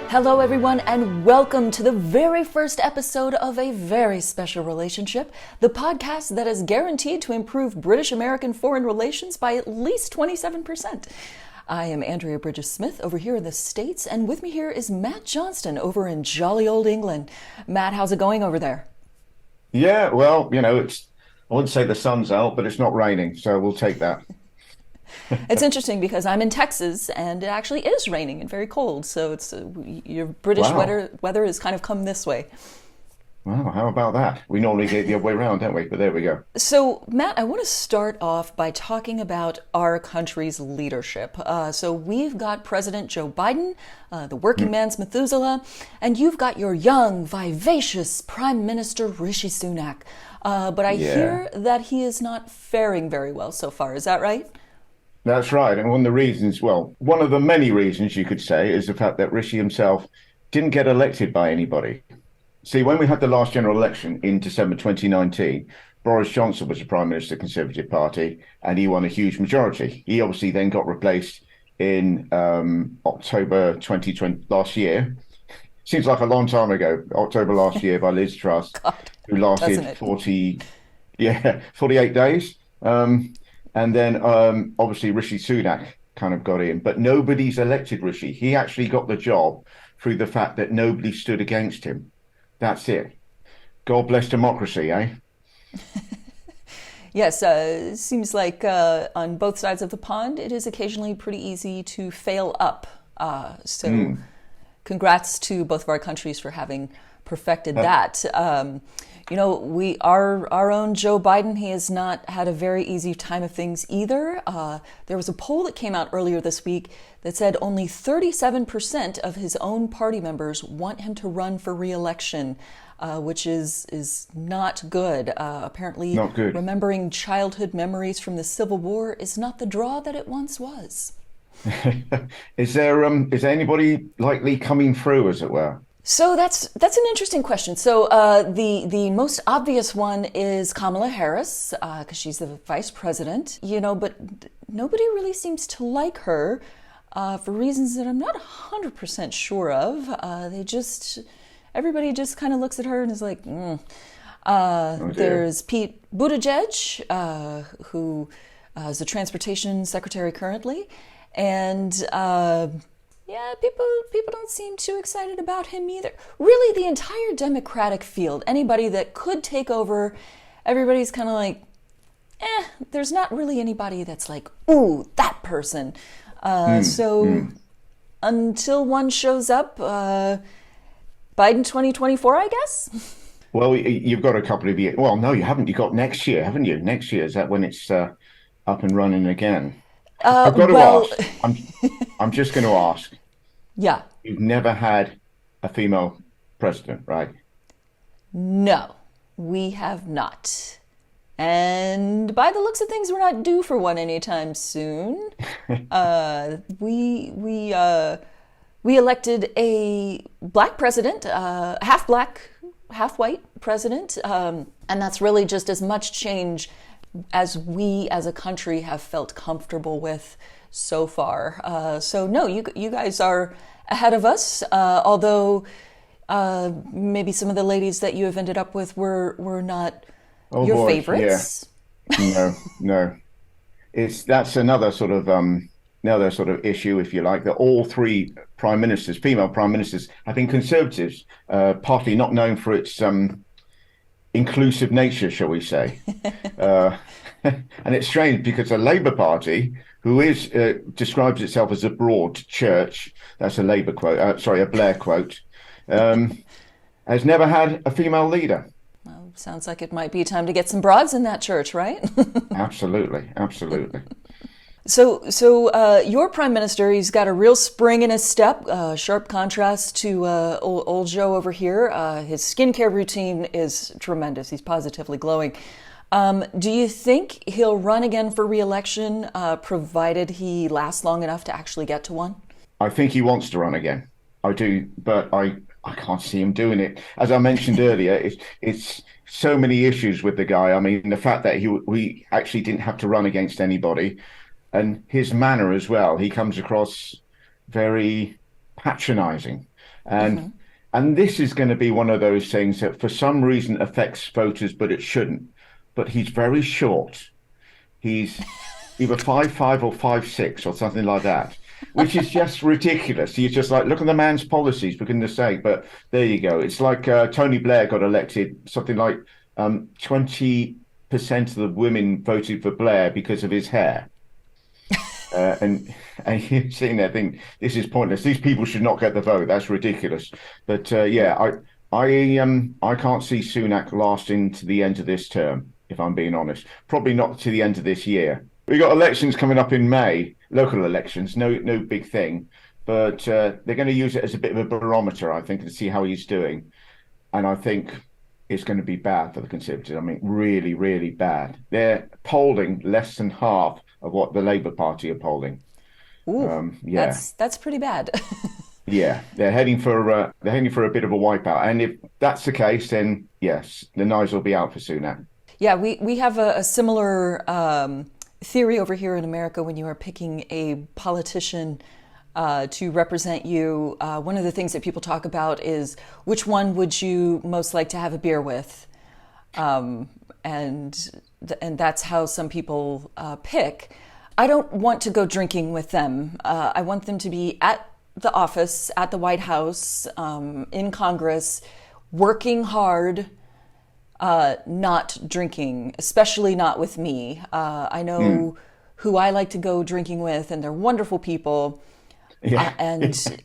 Hello, everyone, and welcome to the very first episode of A Very Special Relationship, the podcast that is guaranteed to improve British-American foreign relations by at least 27%. I am Andrea Bridges-Smith over here in the States, and with me here is Matt Johnston over in jolly old England. Matt, how's it going over there? Yeah, well, I wouldn't say the sun's out, but it's not raining, so we'll take that. It's interesting because I'm in Texas, and it actually is raining and very cold, so it's your British Wow. weather has kind of come this way. Wow, how about that? We normally get the other way around, don't we? But there we go. So, Matt, I want to start off by talking about our country's leadership. So we've got President Joe Biden, the working man's Methuselah, and you've got your young, vivacious Prime Minister Rishi Sunak. But I Yeah, hear that he is not faring very well so far. Is that right? that's right. And one of the reasons, well, one of the many reasons you could say is the fact that Rishi himself didn't get elected by anybody. See, when we had the last general election in December 2019, Boris Johnson was the Prime Minister of the Conservative Party, and he won a huge majority. He obviously then got replaced in October 2020, last year. Seems like a long time ago, October last year, by Liz Truss, God, who doesn't lasted it? 48 days. And then obviously Rishi Sunak kind of got in, but nobody's elected Rishi. He actually got the job through the fact that nobody stood against him. That's it. God bless democracy, eh? Yes, it seems like on both sides of the pond, it is occasionally pretty easy to fail up. So congrats to both of our countries for having perfected Uh, that. Our own Joe Biden, he has not had a very easy time of things either. There was a poll that came out earlier this week that said only 37% of his own party members want him to run for re-election, which is not good. Apparently, Not good. remembering childhood memories from the Civil War is not the draw that it once was. Is there anybody likely coming through, as it were? So that's an interesting question. So the most obvious one is Kamala Harris because she's the vice president, but nobody really seems to like her for reasons that I'm not 100% sure of. Everybody just kind of looks at her and is like, Oh dear. There's Pete Buttigieg, who is the transportation secretary currently, and yeah, people don't seem too excited about him either. Really, the entire Democratic field, anybody that could take over, everybody's kind of like, there's not really anybody that's like, ooh, that person. Mm, So mm. until one shows up, Biden 2024, I guess. Well, you've got a couple of years. Well, no, you haven't. You've got next year, haven't you? Next year, is that when it's up and running again? I've got to Well, ask. I'm just going to ask. yeah, You've never had a female president, right? no, we have not. And by the looks of things, we're not due for one anytime soon. We elected a black president, half black, half white president, and that's really just as much change as we as a country have felt comfortable with so far. So no, you guys are ahead of us, although maybe some of the ladies that you have ended up with were not Oh your boy, yeah. favorites. No, no. That's another sort of issue, if you like, that all three prime ministers, female prime ministers, have been conservatives, partly not known for its inclusive nature, shall we say. Uh, and it's strange because the Labour Party, who is describes itself as a broad church, that's a Labour quote, sorry, a Blair quote, um, has never had a female leader. Well, sounds like it might be time to get some broads in that church, right? Absolutely, absolutely. So your prime minister, he's got a real spring in his step, sharp contrast to old Joe over here. His skincare routine is tremendous. He's positively glowing. Do you think he'll run again for re-election, provided he lasts long enough to actually get to one? I think he wants to run again. I do, but I can't see him doing it. As I mentioned earlier, it's so many issues with the guy. I mean, the fact that we actually didn't have to run against anybody, and his manner as well. He comes across very patronizing. And this is going to be one of those things that for some reason affects voters, but it shouldn't. But he's very short. He's either 5'5" or 5'6" or something like that, which is just ridiculous. He's just like, look at the man's policies, for goodness sake. But there you go. It's like Tony Blair got elected, something like 20% of the women voted for Blair because of his hair. And you're sitting there thinking, this is pointless. These people should not get the vote. That's ridiculous. But I can't see Sunak lasting to the end of this term, if I'm being honest. Probably not to the end of this year. We've got elections coming up in May, local elections, no big thing. But they're going to use it as a bit of a barometer, I think, to see how he's doing. And I think it's going to be bad for the Conservatives. I mean, really, really bad. They're polling less than half of what the Labour Party are polling. Ooh, that's pretty bad. Yeah, they're heading for a bit of a wipeout. And if that's the case, then yes, the knives will be out for Sunak. Yeah, we have a similar theory over here in America when you are picking a politician to represent you. One of the things that people talk about is which one would you most like to have a beer with? And that's how some people pick. I don't want to go drinking with them. I want them to be at the office, at the White House, in Congress, working hard, not drinking, especially not with me. I know who I like to go drinking with, and they're wonderful people. Yeah. And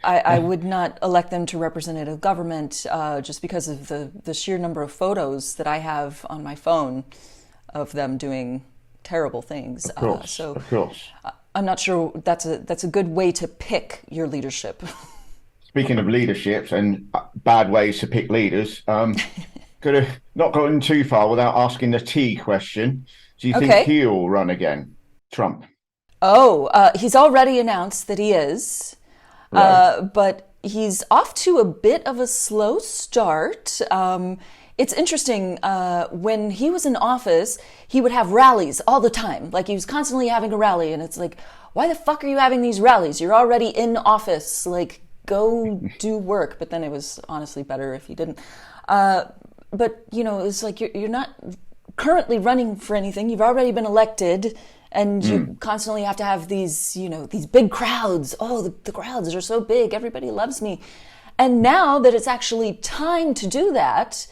I would not elect them to representative government just because of the sheer number of photos that I have on my phone of them doing terrible things. Of course. I'm not sure that's a good way to pick your leadership. Speaking of leaderships and bad ways to pick leaders, could have not gotten too far without asking the T question. Do you think he'll run again, Trump? Oh, he's already announced that he is. Right. But he's off to a bit of a slow start. It's interesting, when he was in office, he would have rallies all the time. Like, he was constantly having a rally, and it's like, why the fuck are you having these rallies? You're already in office. Like, go do work. But then it was honestly better if you didn't. But, you know, it's like you're not currently running for anything. You've already been elected. And you constantly have to have these, you know, these big crowds. Oh, the crowds are so big. Everybody loves me. And now that it's actually time to do that,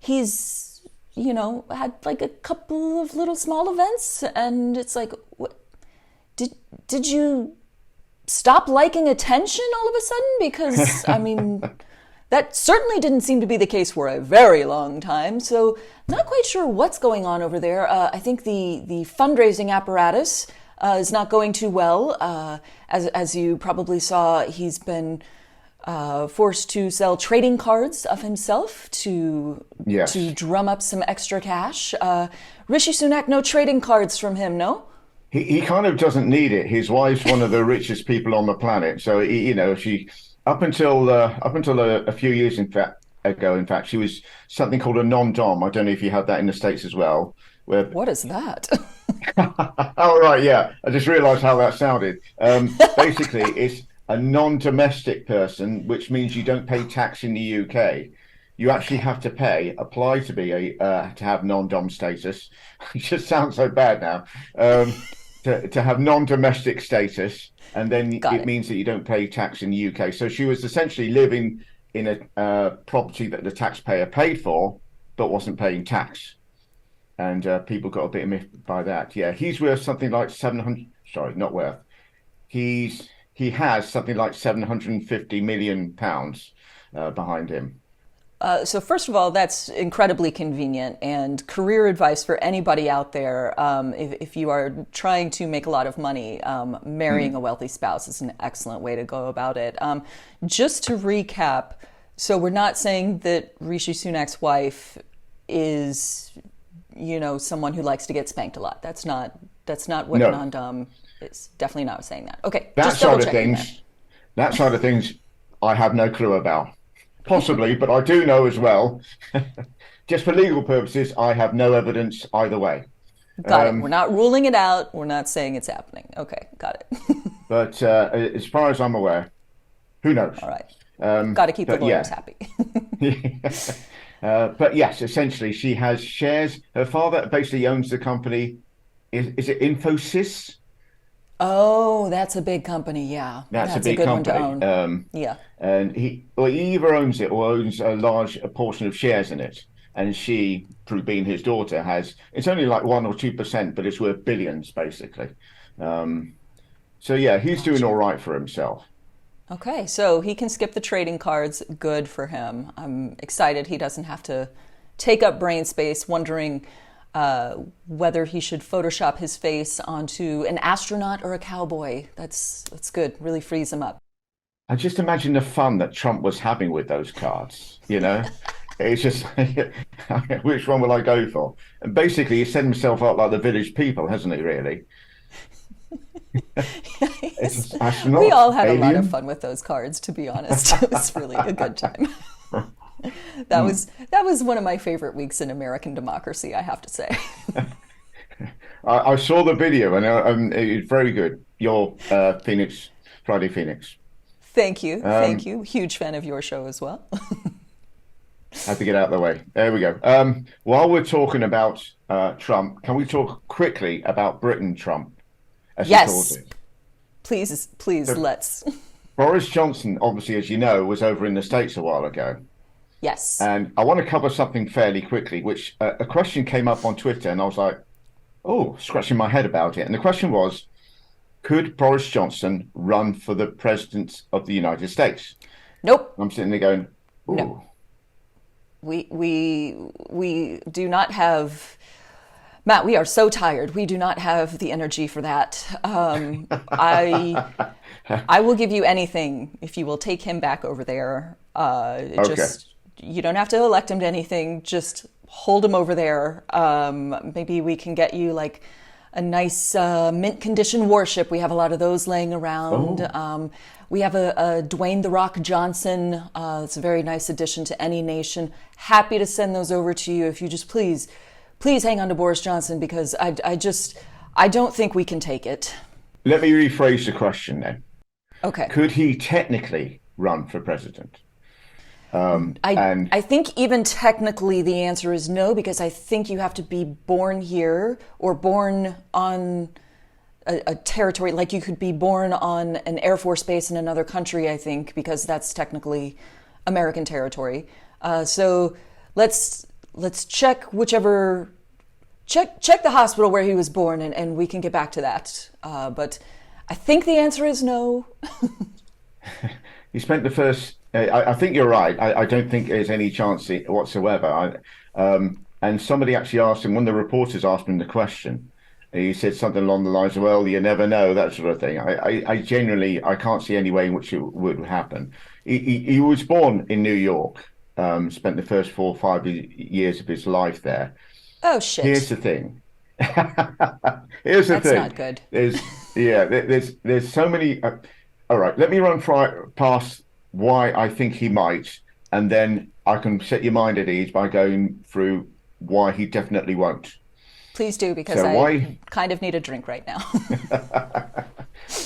he's, you know, had like a couple of little small events. And it's like, what? Did you stop liking attention all of a sudden? Because, I mean, that certainly didn't seem to be the case for a very long time. So not quite sure what's going on over there. I think the fundraising apparatus is not going too well. As you probably saw, he's been forced to sell trading cards of himself to drum up some extra cash. Rishi Sunak, no trading cards from him, no? He kind of doesn't need it. His wife's one of the richest people on the planet. So, you know, she... Up until a few years ago, she was something called a non-dom. I don't know if you have that in the States as well. What is that? Oh, right, yeah. I just realised how that sounded. Basically, it's a non-domestic person, which means you don't pay tax in the UK. You actually have to apply to have non-dom status. It just sounds so bad now. To have non-domestic status. And then it means that you don't pay tax in the UK. So she was essentially living in a property that the taxpayer paid for, but wasn't paying tax. And people got a bit miffed by that. Yeah, he's worth something like 700. Sorry, not worth. He has something like 750 million pounds behind him. So first of all, that's incredibly convenient and career advice for anybody out there. If you are trying to make a lot of money, marrying a wealthy spouse is an excellent way to go about it. Just to recap, so we're not saying that Rishi Sunak's wife is, you know, someone who likes to get spanked a lot. That's not what non-dom is. Definitely not saying that. Okay, that side of things, I have no clue about. Possibly, but I do know as well, just for legal purposes, I have no evidence either way. Got it. We're not ruling it out. We're not saying it's happening. Okay, got it. But as far as I'm aware, who knows? All right. Got to keep the But lawyers yeah, happy. but yes, essentially she has shares. Her father basically owns the company. Is it Infosys? Oh, that's a big company. Yeah, That's a that's a big good one to company. own. Yeah. And he either owns it or owns a large portion of shares in it. And she, through being his daughter, has it's only like 1 or 2%, but it's worth billions basically. Um, so yeah, he's doing all Gotcha. right for himself. Okay, so he can skip the trading cards. Good for him. I'm excited he doesn't have to take up brain space wondering whether he should Photoshop his face onto an astronaut or a cowboy. That's good. Really frees him up. And just imagine the fun that Trump was having with those cards. It's just which one will I go for? And basically, he set himself up like the village people, hasn't he? Really, it's an We astronaut, all had a lot of alien. fun with those cards, to be honest. It was really a good time. That was one of my favorite weeks in American democracy, I have to say. I saw the video and it's very good. Your Phoenix Friday Phoenix. Thank you, thank Um, you. Huge fan of your show as well. had to get out of the way. There we go. While we're talking about Trump, can we talk quickly about Britain Trump, as he calls Yes, it? please, please, So let's. Boris Johnson, obviously, as you know, was over in the States a while ago. Yes. And I want to cover something fairly quickly, which a question came up on Twitter, and I was like, oh, scratching my head about it. And the question was, could Boris Johnson run for the president of the United States? Nope. And I'm sitting there going, No. oh, We do not have Matt, we are so tired. We do not have the energy for that. I will give you anything if you will take him back over there. okay. Just you don't have to elect him to anything. Just hold him over there. Maybe we can get you like a nice mint condition warship. We have a lot of those laying around. Oh, We have a Dwayne the Rock Johnson. It's a very nice addition to any nation. Happy to send those over to you if you just please hang on to Boris Johnson because I don't think we can take it. let me rephrase the question then. Okay. Could he technically run for president? I And I think even technically the answer is no because I think you have to be born here or born on a territory like you could be born on an Air Force base in another country, I think, because that's technically American territory. So let's check whichever check the hospital where he was born and we can get back to that. But I think the answer is no. he spent the first. I think you're right. I don't think there's any chance whatsoever. And somebody actually asked him. One of the reporters asked him the question. He said something along the lines of, "Well, you never know," that sort of thing. I genuinely I can't see any way in which it would happen. He was born in New York. Spent the first 4 or 5 years of his life there. Oh Here's shit. the thing. Here's the That's not thing. good. There's yeah. There's so many. All right. Let me run past why I think he might, and then I can set your mind at ease by going through why he definitely won't. Please do because So I why kind of need a drink right now.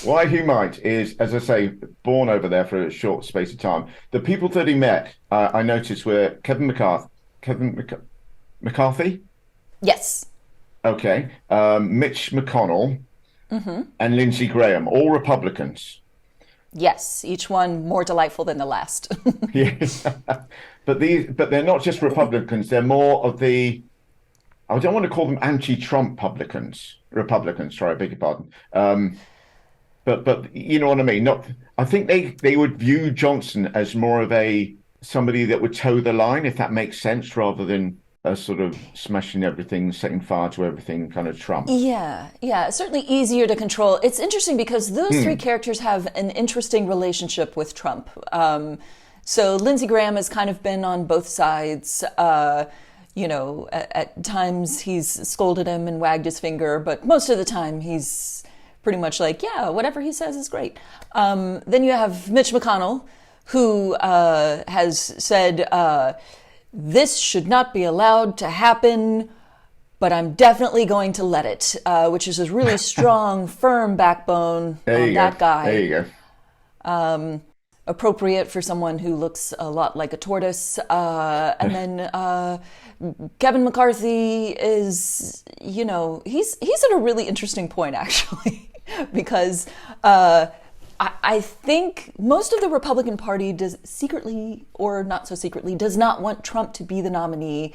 why he might is, as I say, born over there for a short space of time. The people that he met, I noticed, were McCarthy, Yes. okay, Mitch McConnell, and Lindsey Graham, all Republicans. Yes. Each one more delightful than the last. Yeah, but they're not just Republicans. They're more of the I don't want to call them anti-Trump Republicans. Sorry, I beg your pardon. But you know what I mean. Not. I think they would view Johnson as more of a somebody that would toe the line, if that makes sense, rather than a sort of smashing everything, setting fire to everything kind of Trump. Yeah, yeah, certainly easier to control. It's interesting because those three characters have an interesting relationship with Trump. So Lindsey Graham has kind of been on both sides. At times he's scolded him and wagged his finger, but most of the time he's pretty much like, yeah, whatever he says is great. Then you have Mitch McConnell, who has said, this should not be allowed to happen, but I'm definitely going to let it, which is a really strong, firm backbone There on you go. that There guy. you go. appropriate for someone who looks a lot like a tortoise. And then Kevin McCarthy is, he's at a really interesting point, actually, because I think most of the Republican Party does secretly or not so secretly does not want Trump to be the nominee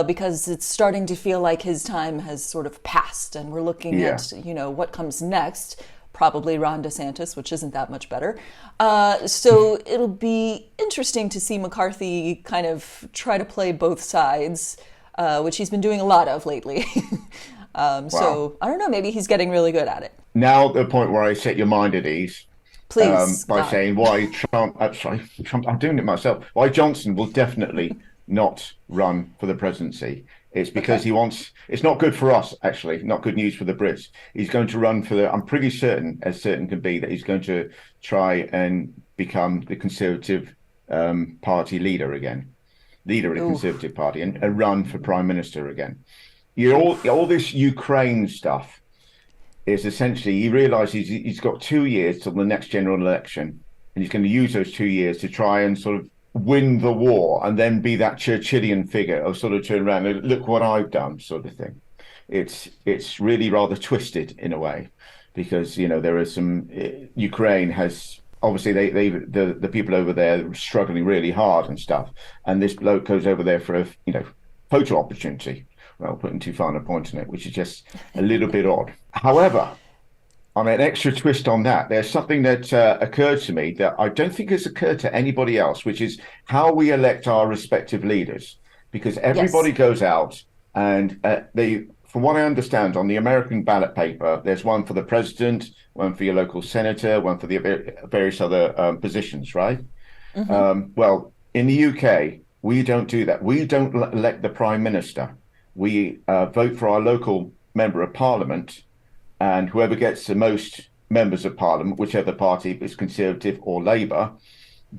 because it's starting to feel like his time has sort of passed, and we're looking at what comes next. Probably Ron DeSantis, which isn't that much better. So it'll be interesting to see McCarthy kind of try to play both sides, which he's been doing a lot of lately. So I don't know, maybe he's getting really good at it. Now the point where I set your mind at ease. Please, by God. saying why Trump, I'm doing it myself, why Johnson will definitely not run for the presidency. It's because he wants, it's not good for us, actually, not good news for the Brits. He's going to run for I'm pretty certain, as certain can be, that he's going to try and become the Conservative Party leader of the Conservative Party, and run for Prime Minister again. All this Ukraine stuff is essentially, he realizes he's got 2 years till the next general election, and he's going to use those 2 years to try and sort of win the war, and then be that Churchillian figure of sort of turn around and look what I've done, sort of thing. It's really rather twisted in a way, because there is some Ukraine has obviously the people over there are struggling really hard and stuff, and this bloke goes over there for a photo opportunity. Well, putting too fine a point on it, which is just a little bit odd. However, on an extra twist on that, there's something that occurred to me that I don't think has occurred to anybody else, which is how we elect our respective leaders. Because everybody goes out and from what I understand, on the American ballot paper, there's one for the president, one for your local senator, one for the various other positions, right? Mm-hmm. Well, in the UK, we don't do that. We don't elect the prime minister. We vote for our local member of parliament, and whoever gets the most members of parliament, whichever party is Conservative or Labour,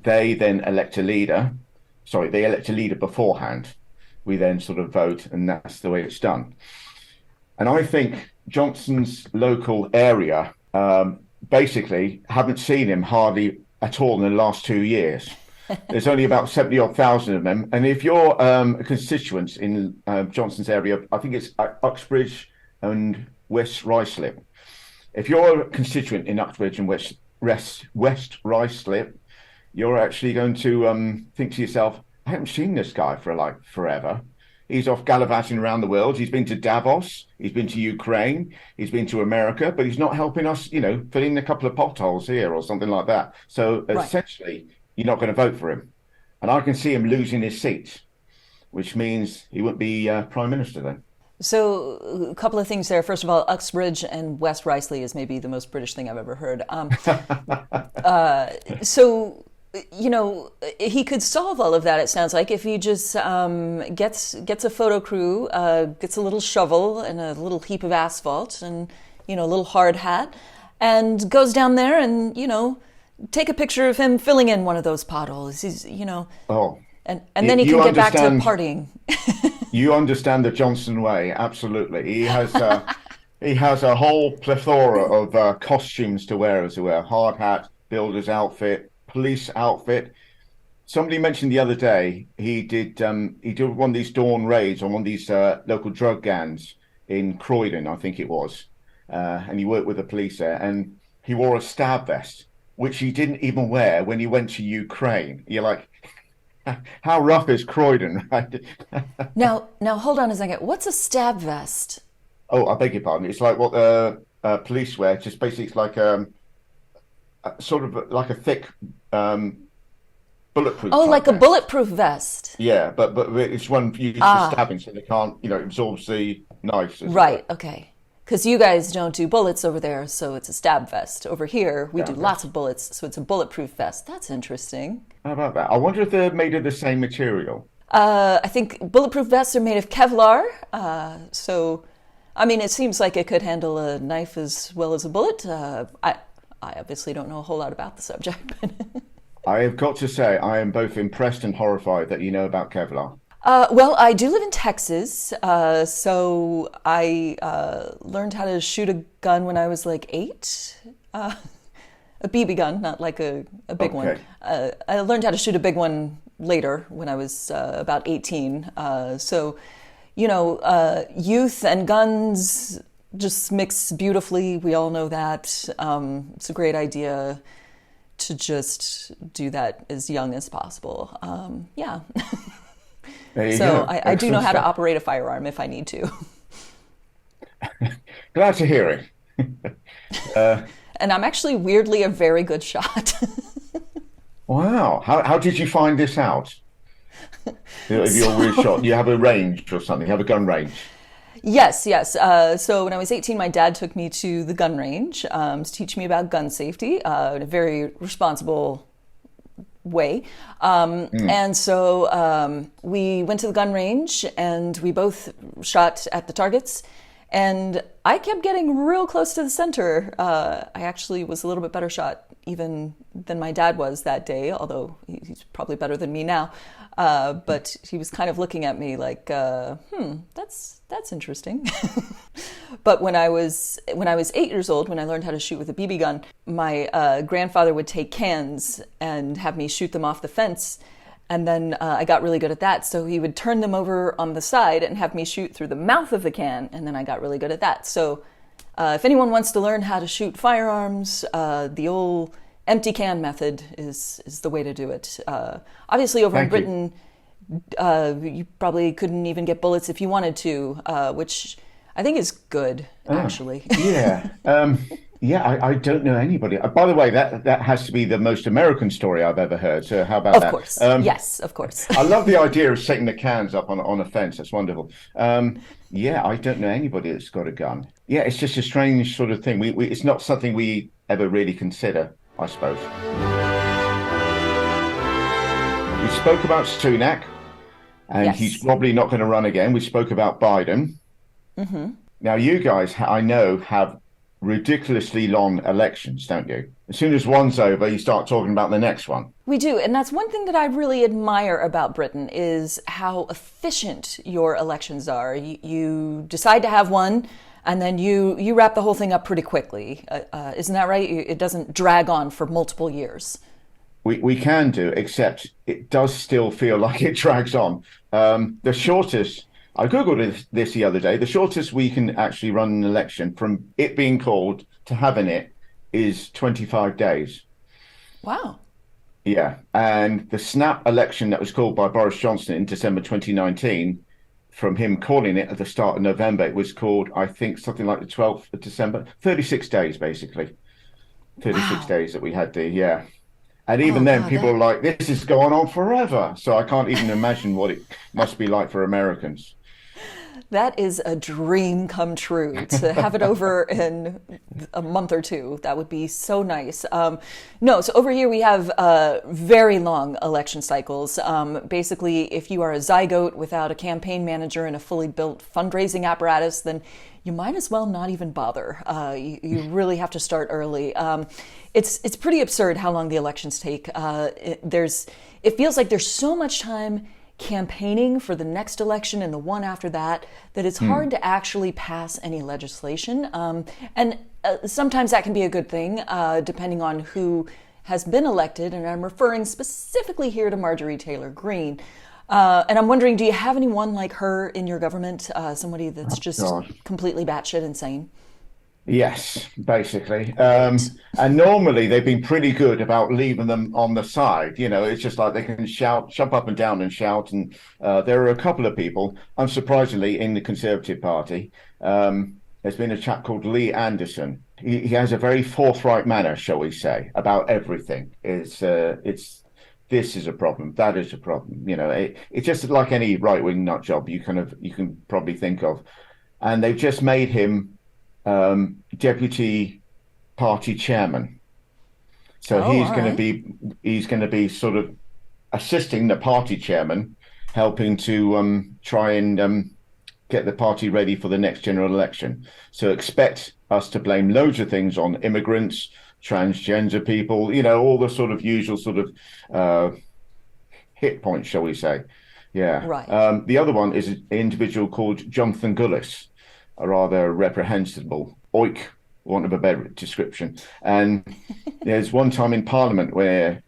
they then elect a leader. Sorry, they elect a leader beforehand. We then sort of vote, and that's the way it's done. And I think Johnson's local area, basically, haven't seen him hardly at all in the last 2 years. There's only about 70,000 of them. And if you're a constituent in Johnson's area, I think it's Uxbridge and West Ruislip. If you're a constituent in Uxbridge and West Ruislip, you're actually going to think to yourself, I haven't seen this guy for forever. He's off gallivanting around the world. He's been to Davos. He's been to Ukraine. He's been to America, but he's not helping us, filling a couple of potholes here or something like that. So essentially, you're not going to vote for him. And I can see him losing his seat, which means he wouldn't be prime minister then. So a couple of things there. First of all, Uxbridge and West Ruislip is maybe the most British thing I've ever heard. So, he could solve all of that, it sounds like, if he just gets a photo crew, gets a little shovel and a little heap of asphalt and, a little hard hat, and goes down there and, take a picture of him filling in one of those potholes. He's, and then he can get back to partying. You understand the Johnson way, absolutely. He has a whole plethora of costumes to wear as well. Hard hat, builder's outfit, police outfit. Somebody mentioned the other day he did one of these dawn raids on one of these local drug gangs in Croydon, I think it was, and he worked with the police there, and he wore a stab vest, which he didn't even wear when he went to Ukraine. You're like, how rough is Croydon, right? Now, hold on a second. What's a stab vest? Oh, I beg your pardon. It's like what police wear. Just basically, it's like sort of like a thick bulletproof. Oh, like vest. A bulletproof vest. Yeah, but it's one used for stabbing, so they can't, absorbs the knives. Right. Okay. Because you guys don't do bullets over there, so it's a stab vest. Over here, we do lots of bullets, so it's a bulletproof vest. That's interesting. How about that? I wonder if they're made of the same material. I think bulletproof vests are made of Kevlar. So, it seems like it could handle a knife as well as a bullet. I obviously don't know a whole lot about the subject. I have got to say, I am both impressed and horrified that you know about Kevlar. Well, I do live in Texas, so I learned how to shoot a gun when I was like 8. a BB gun, not like a big one. Okay. I learned how to shoot a big one later when I was about 18. So, youth and guns just mix beautifully. We all know that. It's a great idea to just do that as young as possible. Yeah. There you So go. I do know Excellent how to stuff. operate a firearm if I need to. Glad to hear it. And I'm actually weirdly a very good shot. Wow. How did you find this out? If you're a weird shot, you have a range or something, you have a gun range. Yes, yes. So when I was 18, my dad took me to the gun range to teach me about gun safety in a very responsible way. And so we went to the gun range and we both shot at the targets. And I kept getting real close to the center. I actually was a little bit better shot even than my dad was that day, although he's probably better than me now. But he was kind of looking at me like, that's interesting. But when I was 8 years old, when I learned how to shoot with a BB gun, my grandfather would take cans and have me shoot them off the fence. And then I got really good at that. So he would turn them over on the side and have me shoot through the mouth of the can. And then I got really good at that. So if anyone wants to learn how to shoot firearms, the old empty can method is the way to do it. Obviously, over in Thank you. Britain, you probably couldn't even get bullets if you wanted to, which I think is good, actually. Yeah. Yeah, I don't know anybody. By the way, that has to be the most American story I've ever heard. So how about Of that? course. Yes, of course. I love the idea of setting the cans up on a fence. That's wonderful. Yeah, I don't know anybody that's got a gun. Yeah, it's just a strange sort of thing. It's not something we ever really consider, I suppose. We spoke about Sunak, and he's Yes. probably not going to run again. We spoke about Biden. Now, you guys, I know, have ridiculously long elections, don't you? As soon as one's over, you start talking about the next one. We do, and that's one thing that I really admire about Britain is how efficient your elections are. You decide to have one, and then you wrap the whole thing up pretty quickly. Isn't that right? It doesn't drag on for multiple years. We can do, except it does still feel like it drags on. The shortest, I Googled this the other day, the shortest we can actually run an election from it being called to having it is 25 days. Wow. Yeah. And the snap election that was called by Boris Johnson in December 2019, from him calling it at the start of November, it was called, I think, something like the 12th of December, 36 days, basically. 36 Wow. days that we had yeah. And Oh even then, God, people that are like, this is going on forever. So I can't even imagine what it must be like for Americans. that is a dream come true to have it over in a month or two. That would be so nice. No, so over here we have very long election cycles. Basically, if you are a zygote without a campaign manager and a fully built fundraising apparatus, then you might as well not even bother. You really have to start early. It's pretty absurd how long the elections take. It feels like there's so much time campaigning for the next election and the one after that it's hard to actually pass any legislation. And sometimes that can be a good thing, depending on who has been elected. And I'm referring specifically here to Marjorie Taylor Greene. And I'm wondering, do you have anyone like her in your government? Somebody that's just God. completely batshit insane? Yes, basically. Right. And normally they've been pretty good about leaving them on the side. It's just like they can jump up and down and shout. And there are a couple of people, unsurprisingly, in the Conservative Party. There's been a chap called Lee Anderson. He has a very forthright manner, shall we say, about everything. It's this is a problem, that is a problem. It's just like any right-wing nut job you can probably think of. And they've just made him deputy party chairman. So Oh, all right. he's going to be sort of assisting the party chairman, helping to try and get the party ready for the next general election. So expect us to blame loads of things on immigrants, transgender people, all the sort of usual sort of hit points, shall we say. Yeah. Right. The other one is an individual called Jonathan Gullis, a rather reprehensible oik, want of a better description. And There's one time in Parliament where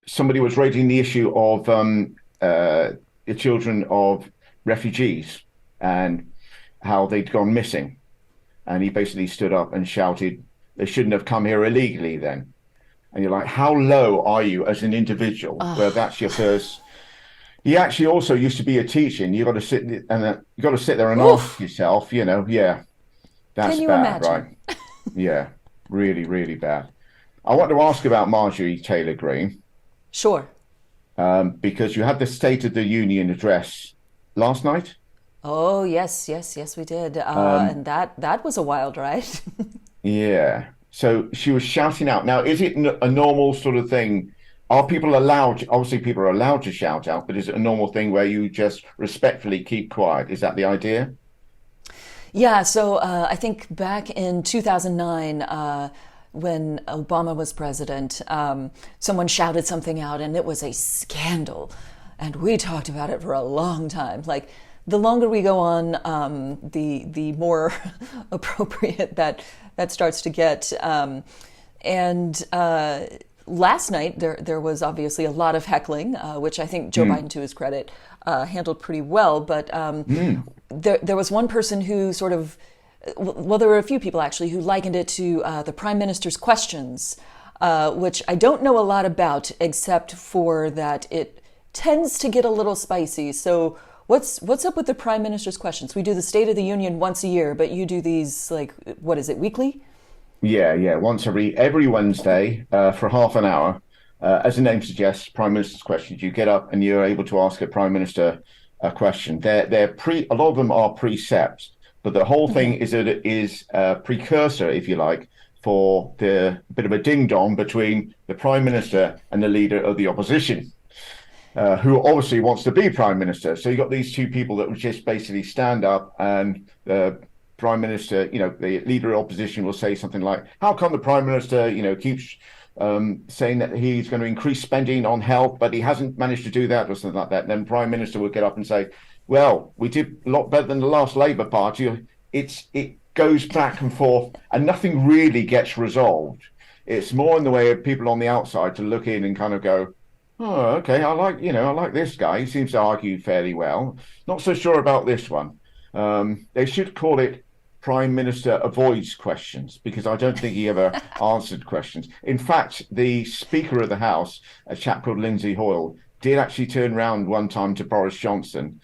somebody was raising the issue of the children of refugees and how they'd gone missing. And he basically stood up and shouted, they shouldn't have come here illegally then. And you're like, how low are you as an individual where that's your first? He actually also used to be a teacher, and you got to sit and you got to sit there and ask yourself, yeah, that's Can you bad, imagine? right? Yeah, really, really bad. I want to ask about Marjorie Taylor Greene Sure. because you had the State of the Union address last night. Oh, yes, yes, yes, we did. Um, And that was a wild ride. yeah, so she was shouting out. Now, is it a normal sort of thing? Are people allowed? Obviously, people are allowed to shout out, but is it a normal thing where you just respectfully keep quiet? Is that the idea? Yeah, so I think back in 2009, when Obama was president, someone shouted something out and it was a scandal. And we talked about it for a long time. Like, the longer we go on, the more appropriate that starts to get. And last night, there was obviously a lot of heckling, which I think Joe Biden, to his credit, handled pretty well. But there was one person who sort of, well, there were a few people actually who likened it to the Prime Minister's questions, which I don't know a lot about, except for that it tends to get a little spicy. So what's up with the Prime Minister's questions? We do the State of the Union once a year, but you do these, like, what is it, weekly? Yeah. Once every Wednesday for half an hour. As the name suggests, Prime Minister's questions. You get up and you're able to ask a Prime Minister a question. A lot of them are precepts, but the whole thing is a precursor, if you like, for the bit of a ding dong between the Prime Minister and the leader of the opposition. Who obviously wants to be prime minister. So you got these two people that would just basically stand up, and the prime minister, the leader of opposition will say something like, how come the prime minister, keeps saying that he's going to increase spending on health, but he hasn't managed to do that, or something like that. And then prime minister would get up and say, well, we did a lot better than the last Labour Party. It goes back and forth and nothing really gets resolved. It's more in the way of people on the outside to look in and kind of go, oh, okay, I like this guy. He seems to argue fairly well. Not so sure about this one. They should call it Prime Minister Avoids Questions, because I don't think he ever answered questions. In fact, the Speaker of the House, a chap called Lindsay Hoyle, did actually turn around one time to Boris Johnson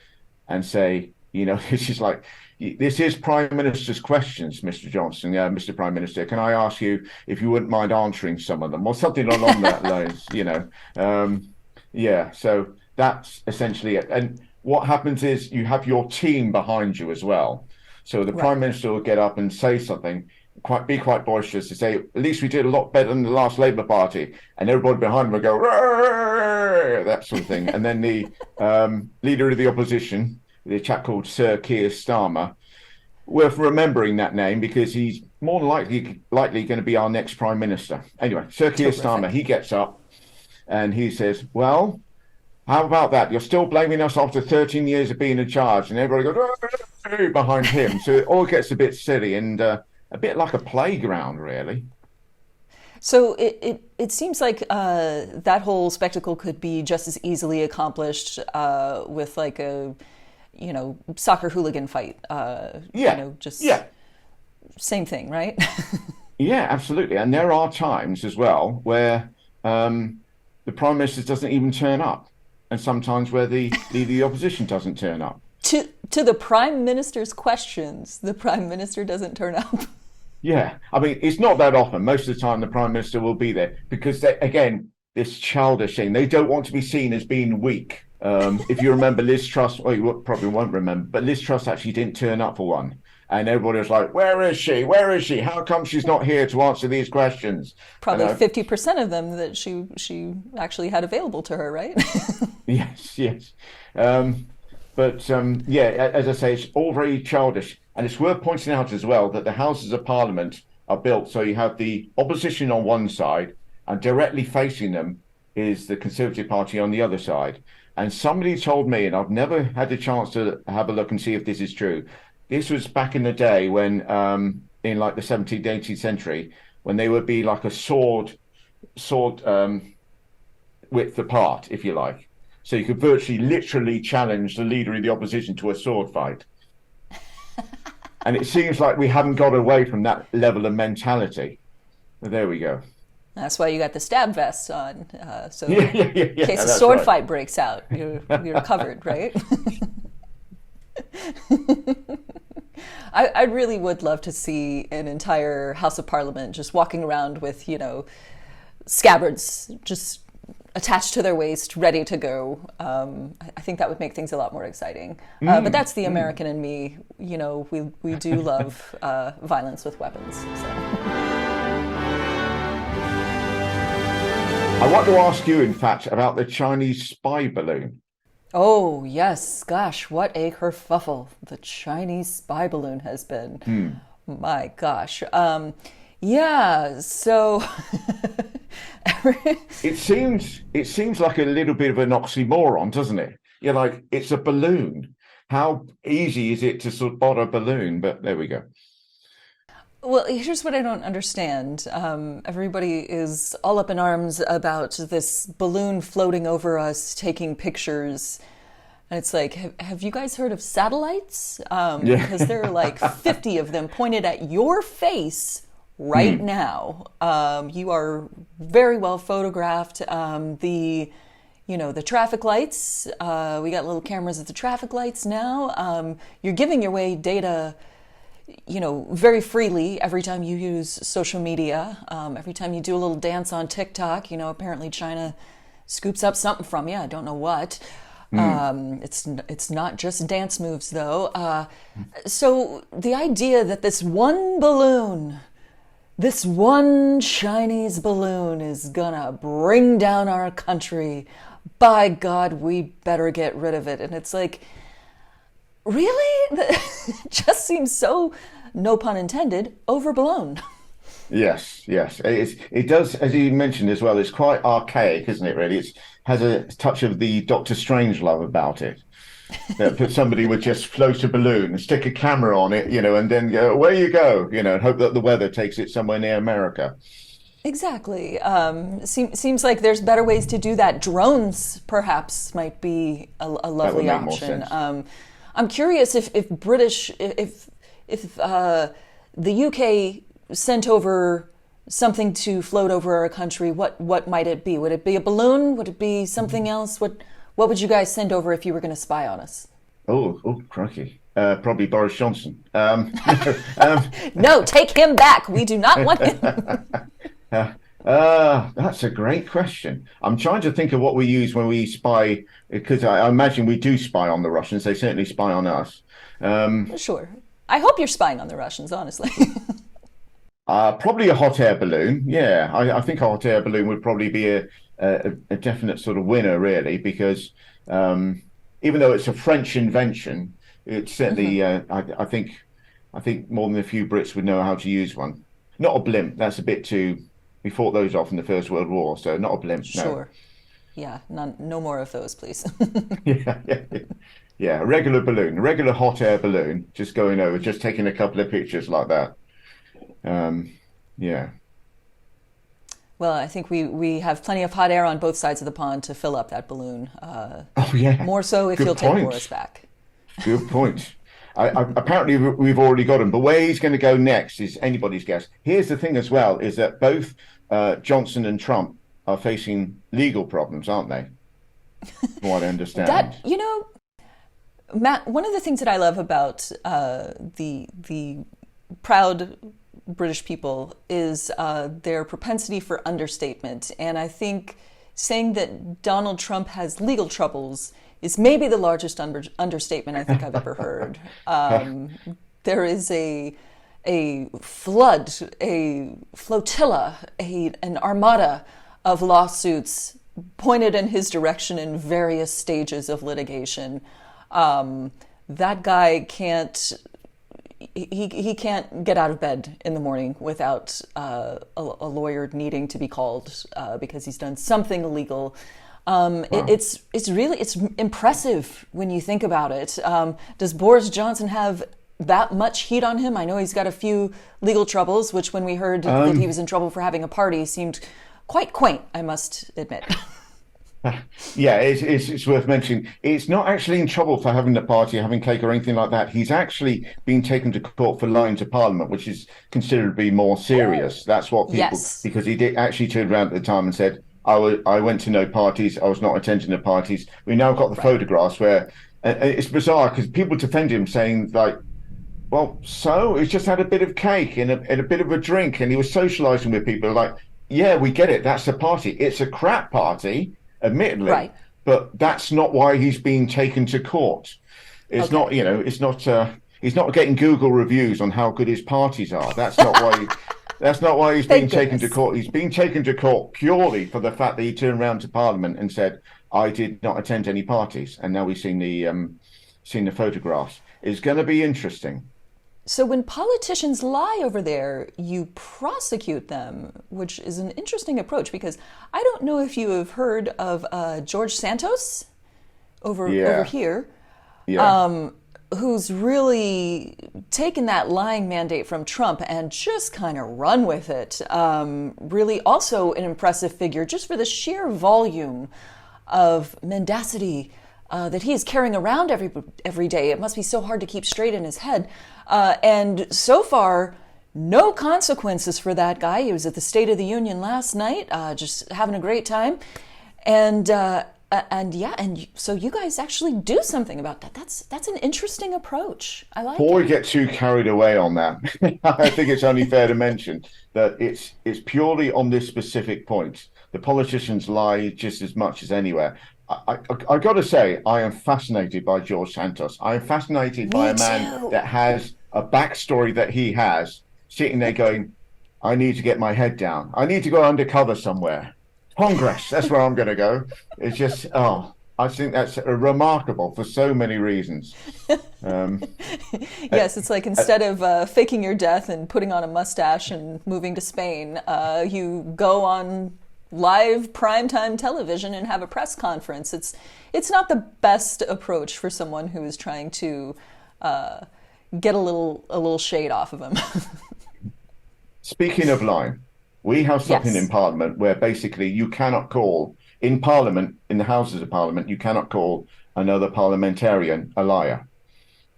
and say, this is Prime Minister's questions, Mr. Johnson, Mr. Prime Minister. Can I ask you if you wouldn't mind answering some of them, or something along that lines, so that's essentially it. And what happens is you have your team behind you as well. So the Prime Minister will get up and say something, be quite boisterous, to say, at least we did a lot better than the last Labour Party. And everybody behind him will go, "Rrr," that sort of thing. And then the leader of the opposition, the chap called Sir Keir Starmer, worth remembering that name because he's more than likely going to be our next Prime Minister. Anyway, Sir Keir Starmer, he gets up and he says, well, how about that? You're still blaming us after 13 years of being in charge. And everybody goes, "Hey," behind him. So it all gets a bit silly and a bit like a playground, really. So it seems like that whole spectacle could be just as easily accomplished with like a, soccer hooligan fight. Yeah. Same thing, right? Yeah, absolutely. And there are times as well where the Prime Minister doesn't even turn up. And sometimes where the leader of the opposition doesn't turn up. To the Prime Minister's questions, the Prime Minister doesn't turn up. Yeah, I mean, it's not that often. Most of the time, the Prime Minister will be there because, again, this childish thing. They don't want to be seen as being weak. If you remember Liz Truss, well, you probably won't remember, but Liz Truss actually didn't turn up for one. And everybody was like, where is she? Where is she? How come she's not here to answer these questions? Probably 50% of them that she actually had available to her, right? Yes. But as I say, it's all very childish. And it's worth pointing out as well that the Houses of Parliament are built so you have the opposition on one side and directly facing them is the Conservative Party on the other side. And somebody told me, and I've never had the chance to have a look and see if this is true, this was back in the day when, in like the 17th, 18th century, when there would be like a sword sword width apart, if you like. So you could virtually, literally challenge the leader of the opposition to a sword fight. And it seems like we haven't got away from that level of mentality. But there we go. That's why you got the stab vests on, so Yeah, in case a that's sword right. fight breaks out, you're covered, right? I really would love to see an entire House of Parliament just walking around with, scabbards just attached to their waist, ready to go. I think that would make things a lot more exciting. But that's the American in me. We do love violence with weapons. So. I want to ask you, in fact, about the Chinese spy balloon. Oh, yes. Gosh, what a kerfuffle the Chinese spy balloon has been. My gosh. Yeah, so It seems like a little bit of an oxymoron, doesn't it? You're like, it's a balloon. How easy is it to sort of spot a balloon? But there we go. Well, here's what I don't understand. Everybody is all up in arms about this balloon floating over us, taking pictures. And it's like, have you guys heard of satellites? Yeah. Because there are like 50 of them pointed at your face right now. You are very well photographed. The traffic lights, we got little cameras at the traffic lights now. You're giving away data very freely every time you use social media, every time you do a little dance on TikTok. Apparently China scoops up something from you. I don't know what. It's not just dance moves, though. So the idea that this one Chinese balloon is gonna bring down our country, by God, we better get rid of it. And it's like, really? It just seems so, no pun intended, overblown. Yes. It does, as you mentioned as well, it's quite archaic, isn't it, really? It has a touch of the Doctor Strangelove about it. That somebody would just float a balloon and stick a camera on it, and then go, away you go, and hope that the weather takes it somewhere near America. Exactly. Seems like there's better ways to do that. Drones, perhaps, might be a lovely That would make option. more sense. I'm curious if the UK sent over something to float over our country, what might it be? Would it be a balloon? Would it be something else? What would you guys send over if you were going to spy on us? Oh, crikey. Probably Boris Johnson. No, take him back. We do not want him. That's a great question. I'm trying to think of what we use when we spy, because I imagine we do spy on the Russians. They certainly spy on us. Sure. I hope you're spying on the Russians, honestly. Probably a hot air balloon. Yeah, I think a hot air balloon would probably be a definite sort of winner, really, because even though it's a French invention, it's certainly I think more than a few Brits would know how to use one. Not a blimp. That's a bit too. We fought those off in the First World War, so not a blimp. No. Sure. Yeah. No more of those, please. Yeah. A regular balloon, a regular hot air balloon, just going over, just taking a couple of pictures like that. Yeah. Well, I think we have plenty of hot air on both sides of the pond to fill up that balloon. Oh yeah. More so if you'll take Boris back. Good point. Apparently we've already got him, but where he's going to go next is anybody's guess. Here's the thing as well, is that both Johnson and Trump are facing legal problems, aren't they? From what I understand. Matt, one of the things that I love about the proud British people is their propensity for understatement. And I think saying that Donald Trump has legal troubles is maybe the largest understatement I think I've ever heard. There is a flood, a flotilla, an armada of lawsuits pointed in his direction in various stages of litigation. That guy can't. He can't get out of bed in the morning without a lawyer needing to be called because he's done something illegal. Wow. It's impressive when you think about it. Does Boris Johnson have that much heat on him? I know he's got a few legal troubles, which when we heard that he was in trouble for having a party seemed quite quaint, I must admit. Yeah, it's worth mentioning. It's not actually in trouble for having a party, having cake, or anything like that. He's actually been taken to court for lying to Parliament, which is considered to be more serious. That's what people, Yes. because he did actually turn around at the time and said, I went to no parties, I was not attending the parties. We now got the Right. photographs where it's bizarre because people defend him saying, like, well, so he's just had a bit of cake and a bit of a drink, and he was socializing with people. Like, yeah, we get it. That's a party. It's a crap party, admittedly, Right. but that's not why he's being taken to court. It's Okay. not, it's not. He's not getting Google reviews on how good his parties are. That's not why. That's not why he's being Thank taken to goodness. court. He's being taken to court purely for the fact that he turned around to Parliament and said, "I did not attend any parties." And now we've seen the photographs. It's going to be interesting. So when politicians lie over there, you prosecute them, which is an interesting approach because I don't know if you have heard of George Santos over Yeah, here, yeah. who's really taken that lying mandate from Trump and just kind of run with it. Really, also an impressive figure just for the sheer volume of mendacity that he is carrying around every day. It must be so hard to keep straight in his head. And so far, no consequences for that guy. He was at the State of the Union last night, just having a great time. So you guys actually do something about that. That's an interesting approach. I like Before we it. get too carried away on that, I think it's only fair to mention that it's purely on this specific point. The politicians lie just as much as anywhere. I got to say, I am fascinated by George Santos. I am fascinated by Me a man too. that has a backstory that he has, sitting there going, I need to get my head down. I need to go undercover somewhere. Congress, that's where I'm going to go. It's just, I think that's remarkable for so many reasons. Um, Yes, it's like instead of faking your death and putting on a mustache and moving to Spain, you go on live primetime television and have a press conference. It's not the best approach for someone who is trying to get a little shade off of him. Speaking of lying, we have something in Yes. Parliament where basically you cannot call, in Parliament, in the Houses of Parliament, you cannot call another parliamentarian a liar.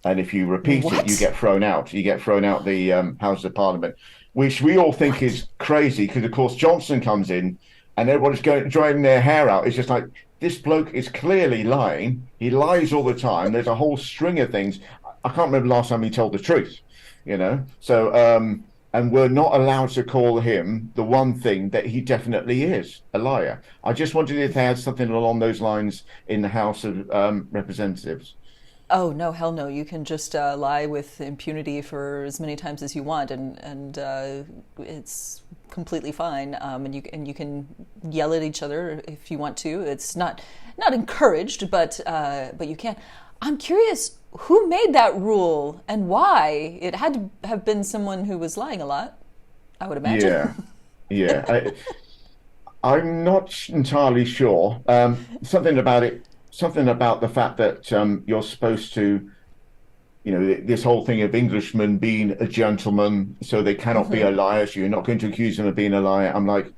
And if you repeat it, you What? get thrown out. You get thrown out the House of Parliament, which we all think What? is crazy because, of course, Johnson comes in and everybody's going drying their hair out. It's just like this bloke is clearly lying. He lies all the time. There's a whole string of things. I can't remember the last time he told the truth, you know. So, and we're not allowed to call him the one thing that he definitely is, a liar. I just wondered if they had something along those lines in the House of Representatives. Oh no, hell no! You can just lie with impunity for as many times as you want, and it's completely fine. And you can yell at each other if you want to. It's not encouraged, but you can. I'm curious who made that rule and why. It had to have been someone who was lying a lot, I would imagine. Yeah, yeah. I'm not entirely sure. Something about it, something about the fact that you're supposed to, this whole thing of Englishmen being a gentleman, so they cannot be a liar. So you're not going to accuse them of being a liar. I'm like,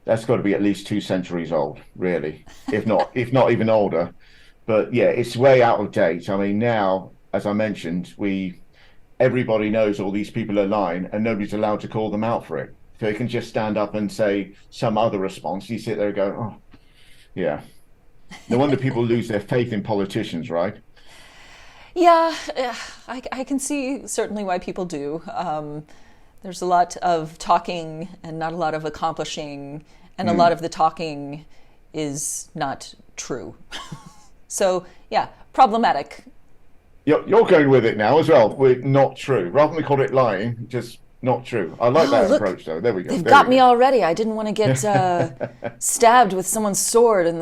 that's got to be at least 2 centuries old, really, if not even older. But yeah, it's way out of date. I mean, now, as I mentioned, everybody knows all these people are lying, and nobody's allowed to call them out for it. So they can just stand up and say some other response. You sit there and go, oh, yeah. No wonder people lose their faith in politicians, right? Yeah, I can see certainly why people do. There's a lot of talking and not a lot of accomplishing, and a lot Mm. of the talking is not true. So, yeah, problematic. You're going with it now as well. We're not true. Rather than call it lying, just not true. I like Oh, that look, approach, though. There we go. they've There we got me go. already. I didn't want to get stabbed with someone's sword on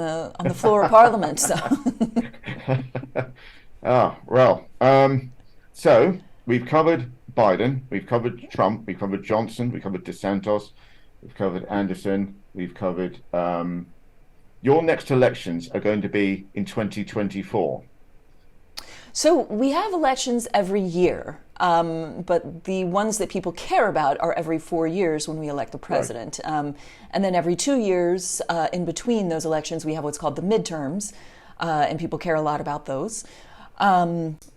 the floor of Parliament. So, Well, so we've covered Biden, we've covered Trump, we've covered Johnson, we've covered DeSantis, we've covered Anderson, we've covered your next elections are going to be in 2024. so we have elections every year. But the ones that people care about are every 4 years when we elect the president. Right. And then every 2 years in between those elections, we have what's called the midterms, and people care a lot about those.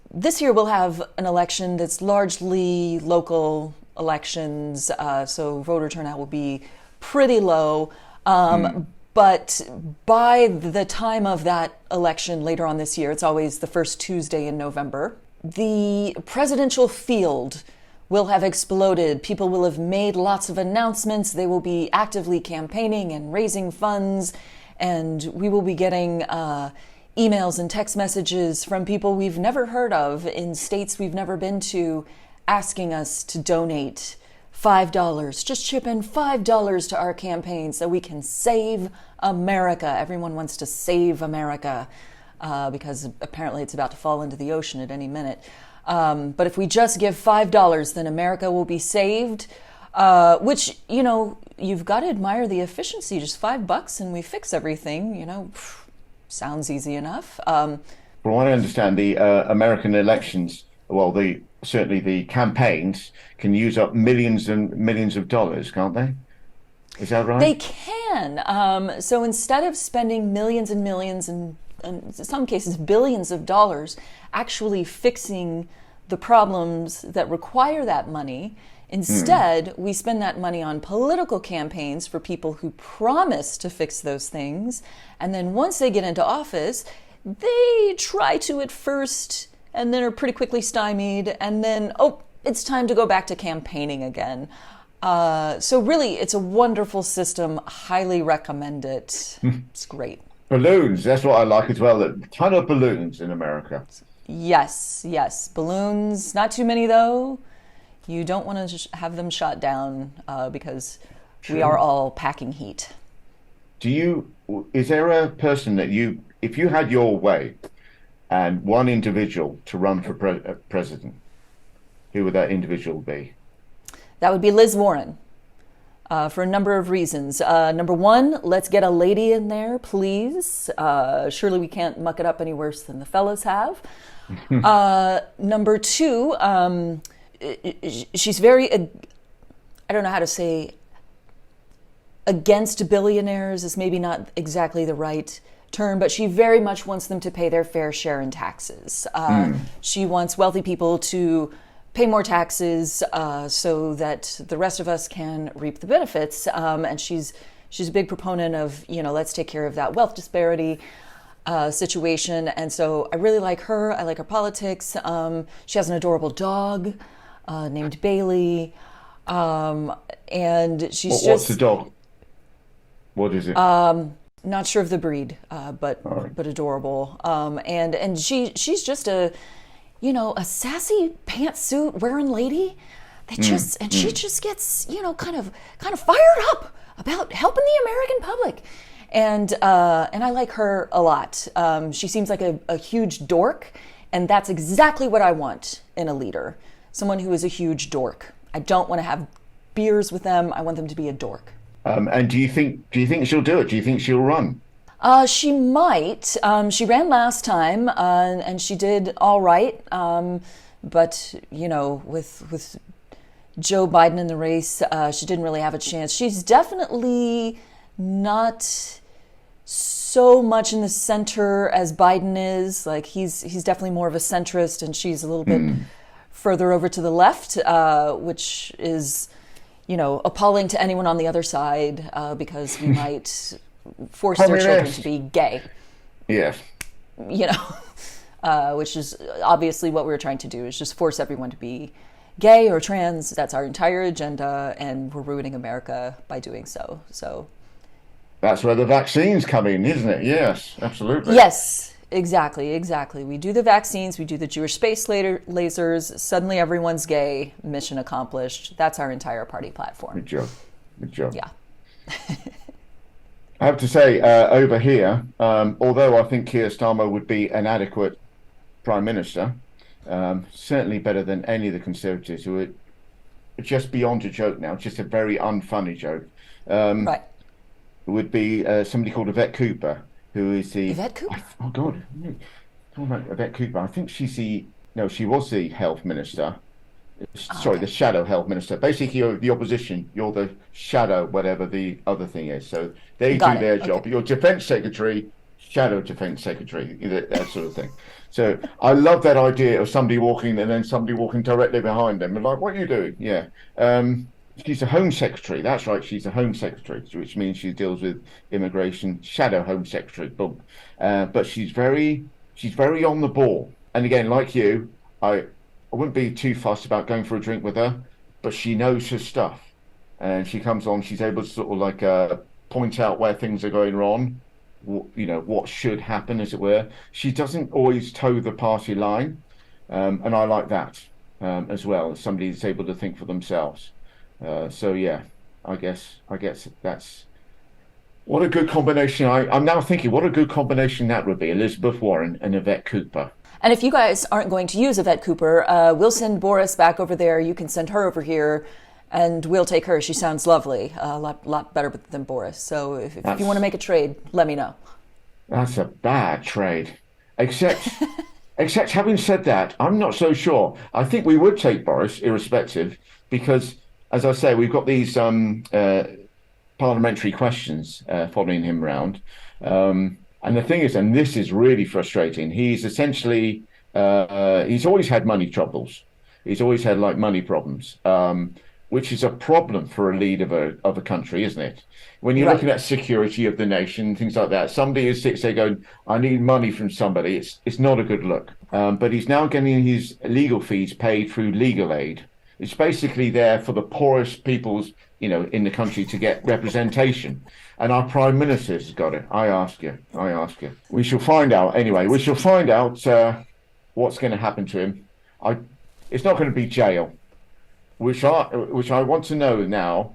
This year we'll have an election that's largely local elections, so voter turnout will be pretty low. But by the time of that election later on this year, it's always the first Tuesday in November, the presidential field will have exploded. People will have made lots of announcements. They will be actively campaigning and raising funds. And we will be getting emails and text messages from people we've never heard of in states we've never been to, asking us to donate $5. Just chip in $5 to our campaign so we can save America. Everyone wants to save America because apparently it's about to fall into the ocean at any minute. But if we just give $5, then America will be saved, which, you know, you've got to admire the efficiency. Just $5 and we fix everything, you know, sounds easy enough. From what I understand, the American elections, well, certainly the campaigns can use up millions and millions of dollars, can't they? Is that right? They can. So instead of spending millions and millions and in some cases billions of dollars actually fixing the problems that require that money, instead we spend that money on political campaigns for people who promise to fix those things. And then once they get into office, they try to at first and then are pretty quickly stymied, and then, oh, it's time to go back to campaigning again. So really, it's a wonderful system. Highly recommend it. It's great. Balloons, that's what I like as well. A ton of balloons in America. Yes. Balloons, not too many though. You don't want to have them shot down because we are all packing heat. Is there a person that if you had your way, and one individual to run for president, who would that individual be? That would be Liz Warren, for a number of reasons. Number one, let's get a lady in there, please. Surely we can't muck it up any worse than the fellas have. Number two, she's very, I don't know how to say, against billionaires is maybe not exactly the right term, but she very much wants them to pay their fair share in taxes. She wants wealthy people to pay more taxes so that the rest of us can reap the benefits. And she's a big proponent of, let's take care of that wealth disparity situation. And so I really like her. I like her politics. She has an adorable dog named Bailey. And she's What's the dog? What is it? Not sure of the breed, but adorable. And she's just a sassy pantsuit wearing lady that she just gets kind of fired up about helping the American public, and I like her a lot. She seems like a huge dork, and that's exactly what I want in a leader. Someone who is a huge dork. I don't want to have beers with them. I want them to be a dork. And do you think she'll do it? Do you think she'll run? She might. She ran last time, and she did all right. But with Joe Biden in the race, she didn't really have a chance. She's definitely not so much in the center as Biden is. Like he's definitely more of a centrist, and she's a little bit further over to the left, which is appalling to anyone on the other side because we might force their children to be gay. Yes. Which is obviously what we're trying to do, is just force everyone to be gay or trans. That's our entire agenda, and we're ruining America by doing so. So that's where the vaccines come in, isn't it? Yes, absolutely. Yes, exactly. We do the vaccines, we do the Jewish space lasers, suddenly everyone's gay, mission accomplished. That's our entire party platform. Good job. Yeah. I have to say, over here, although I think Keir Starmer would be an adequate Prime Minister, certainly better than any of the Conservatives who are just beyond a joke now, just a very unfunny joke. Right. Would be somebody called Yvette Cooper, who is the... Yvette Cooper? Oh, God. Talking about Yvette Cooper. I think she was the health minister. Sorry, the shadow health minister. Basically, you're the opposition. You're the shadow, whatever the other thing is. So they Got do it. their Okay. job. Your defense secretary, shadow defense secretary, that sort of thing. So I love that idea of somebody walking and then somebody walking directly behind them and like, what are you doing? Yeah. She's a home secretary. That's right. She's a home secretary, which means she deals with immigration. Shadow home secretary. Boom. But she's very on the ball. And again, like you, I wouldn't be too fussed about going for a drink with her, but she knows her stuff. And she comes on, she's able to sort of like point out where things are going wrong, what should happen, as it were. She doesn't always toe the party line, and I like that as well, as somebody that's able to think for themselves. So yeah, I guess that's what a good combination. I'm now thinking what a good combination that would be, Elizabeth Warren and Yvette Cooper. And if you guys aren't going to use Yvette Cooper, we'll send Boris back over there. You can send her over here, and we'll take her. She sounds lovely, a lot better than Boris. So if you want to make a trade, let me know. That's a bad trade. Except, except having said that, I'm not so sure. I think we would take Boris, irrespective, because, as I say, we've got these parliamentary questions following him round. And the thing is, and this is really frustrating, he's essentially, he's always had money troubles. He's always had like money problems, which is a problem for a leader of a country, isn't it? When you're Right. looking at security of the nation, things like that, somebody who sits there going, I need money from somebody, it's not a good look. But he's now getting his legal fees paid through legal aid. It's basically there for the poorest people's, in the country to get representation. And our Prime Minister's got it. I ask you. We shall find out. Anyway, we shall find out what's going to happen to him. It's not going to be jail, which I want to know now.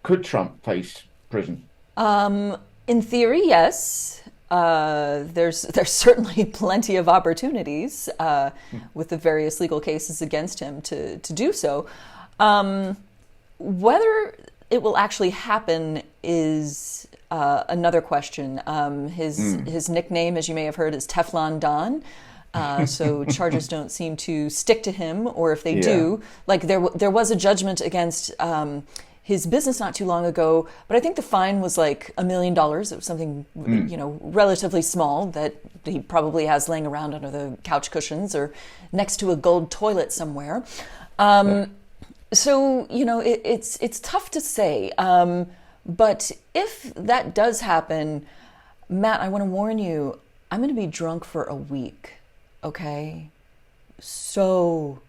Could Trump face prison? In theory, yes. There's certainly plenty of opportunities with the various legal cases against him to do so. Whether it will actually happen is another question. His nickname, as you may have heard, is Teflon Don. So charges don't seem to stick to him, or if they do, like there was a judgment against his business not too long ago, but I think the fine was like $1 million. It was something relatively small that he probably has laying around under the couch cushions or next to a gold toilet somewhere. So it's tough to say. But if that does happen, Matt, I want to warn you, I'm going to be drunk for a week. Okay, so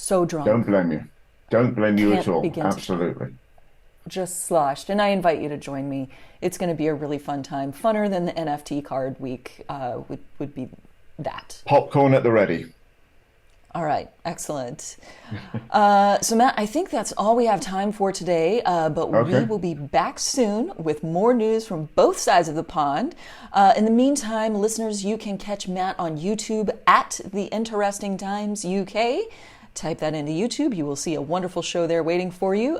drunk. Don't blame you. Don't blame you at Can't all. begin to Absolutely. just sloshed. And I invite you to join me. It's going to be a really fun time. Funner than the NFT card week would be that. Popcorn at the ready. All right, excellent. So Matt, I think that's all we have time for today, but Okay. we will be back soon with more news from both sides of the pond. In the meantime, listeners, you can catch Matt on YouTube at The Interesting Times UK. Type that into YouTube. You will see a wonderful show there waiting for you.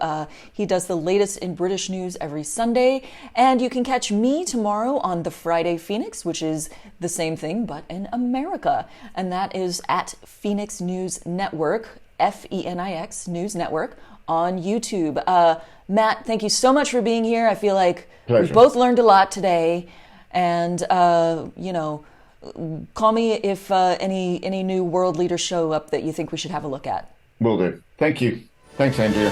He does the latest in British news every Sunday. And you can catch me tomorrow on the Friday Phoenix, which is the same thing, but in America. And that is at Phoenix News Network, FENIX News Network on YouTube. Matt, thank you so much for being here. I feel like we Pleasure. both learned a lot today. And, call me if any new world leaders show up that you think we should have a look at. Will do. Thank you. Thanks, Andrea.